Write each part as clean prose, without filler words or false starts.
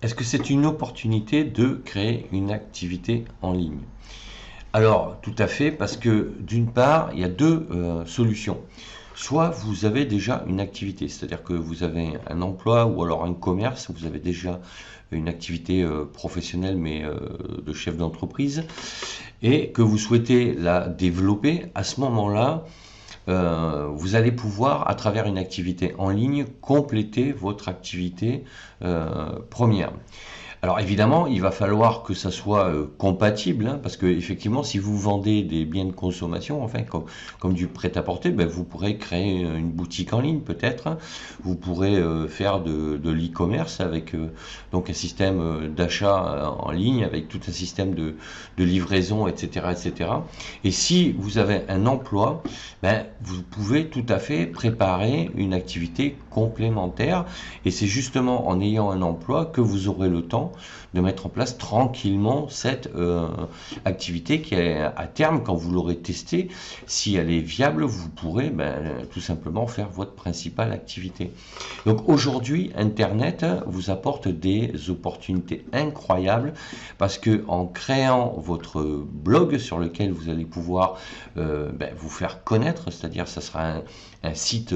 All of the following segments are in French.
Est-ce que c'est une opportunité de créer une activité en ligne? Alors, tout à fait, parce que d'une part, il y a deux solutions. Soit vous avez déjà une activité, c'est-à-dire que vous avez un emploi ou alors un commerce, vous avez déjà une activité professionnelle mais de chef d'entreprise et que vous souhaitez la développer. À ce moment-là, vous allez pouvoir, à travers une activité en ligne, compléter votre activité première. Alors évidemment, il va falloir que ça soit compatible, hein, parce que effectivement, si vous vendez des biens de consommation, enfin comme du prêt-à-porter, ben, vous pourrez créer une boutique en ligne peut-être. Hein. Vous pourrez faire de l'e-commerce avec donc un système d'achat en ligne, avec tout un système de livraison, etc., etc. Et si vous avez un emploi, ben, vous pouvez tout à fait préparer une activité complémentaire. Et c'est justement en ayant un emploi que vous aurez le temps de mettre en place tranquillement cette activité qui, à terme, quand vous l'aurez testée, si elle est viable, vous pourrez tout simplement faire votre principale activité. Donc aujourd'hui, Internet vous apporte des opportunités incroyables parce que en créant votre blog sur lequel vous allez pouvoir vous faire connaître, c'est-à-dire ça sera un site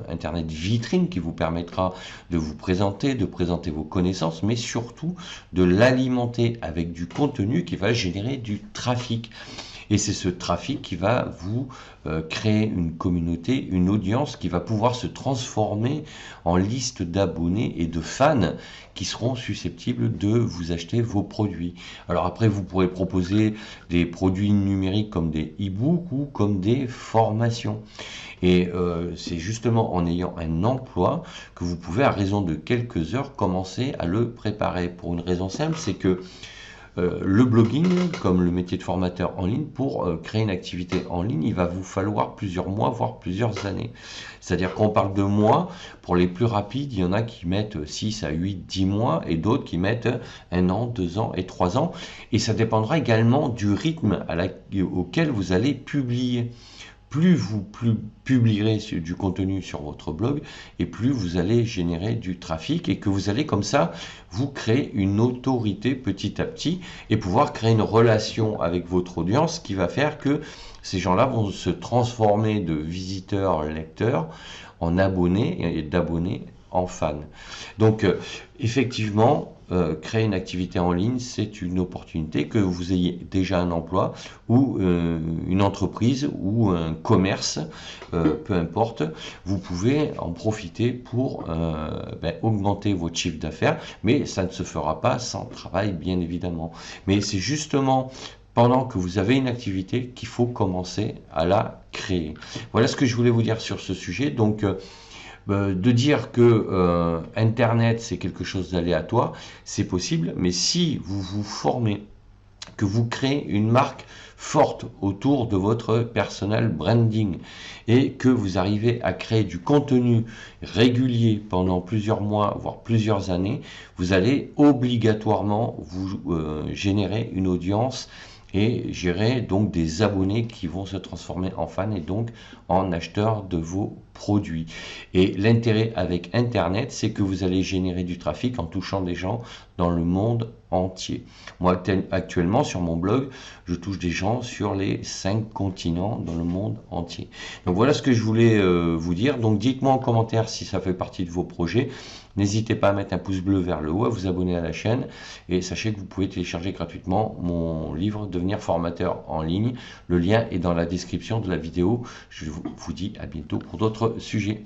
Internet vitrine qui vous permettra de vous présenter, de présenter vos connaissances, mais surtout de l'alimenter avec du contenu qui va générer du trafic. Et c'est ce trafic qui va vous créer une communauté, une audience qui va pouvoir se transformer en liste d'abonnés et de fans qui seront susceptibles de vous acheter vos produits. Alors après, vous pourrez proposer des produits numériques comme des e-books ou comme des formations. Et c'est justement en ayant un emploi que vous pouvez, à raison de quelques heures, commencer à le préparer. Pour une raison simple, c'est que le blogging, comme le métier de formateur en ligne, pour créer une activité en ligne, il va vous falloir plusieurs mois, voire plusieurs années. C'est-à-dire qu'on parle de mois, pour les plus rapides, il y en a qui mettent 6 à 8, 10 mois, et d'autres qui mettent 1 an, 2 ans et 3 ans. Et ça dépendra également du rythme auquel vous allez publier. Plus vous publierez du contenu sur votre blog et plus vous allez générer du trafic et que vous allez comme ça vous créer une autorité petit à petit et pouvoir créer une relation avec votre audience qui va faire que ces gens-là vont se transformer de visiteurs lecteurs en abonnés et d'abonnés en fans. Donc effectivement, créer une activité en ligne, c'est une opportunité, que vous ayez déjà un emploi ou une entreprise ou un commerce, peu importe, vous pouvez en profiter pour augmenter votre chiffre d'affaires, mais ça ne se fera pas sans travail, bien évidemment. Mais c'est justement pendant que vous avez une activité qu'il faut commencer à la créer. Voilà ce que je voulais vous dire sur ce sujet. Donc, de dire que Internet c'est quelque chose d'aléatoire, c'est possible, mais si vous vous formez, que vous créez une marque forte autour de votre personal branding et que vous arrivez à créer du contenu régulier pendant plusieurs mois, voire plusieurs années, vous allez obligatoirement vous générer une audience et gérer donc des abonnés qui vont se transformer en fans et donc en acheteurs de vos produits. Et l'intérêt avec Internet, c'est que vous allez générer du trafic en touchant des gens dans le monde entier. Moi, actuellement, sur mon blog, je touche des gens sur les 5 continents dans le monde entier. Donc voilà ce que je voulais vous dire. Donc dites-moi en commentaire si ça fait partie de vos projets. N'hésitez pas à mettre un pouce bleu vers le haut, à vous abonner à la chaîne et sachez que vous pouvez télécharger gratuitement mon livre Devenir formateur en ligne. Le lien est dans la description de la vidéo. Je vous dis à bientôt pour d'autres sujets.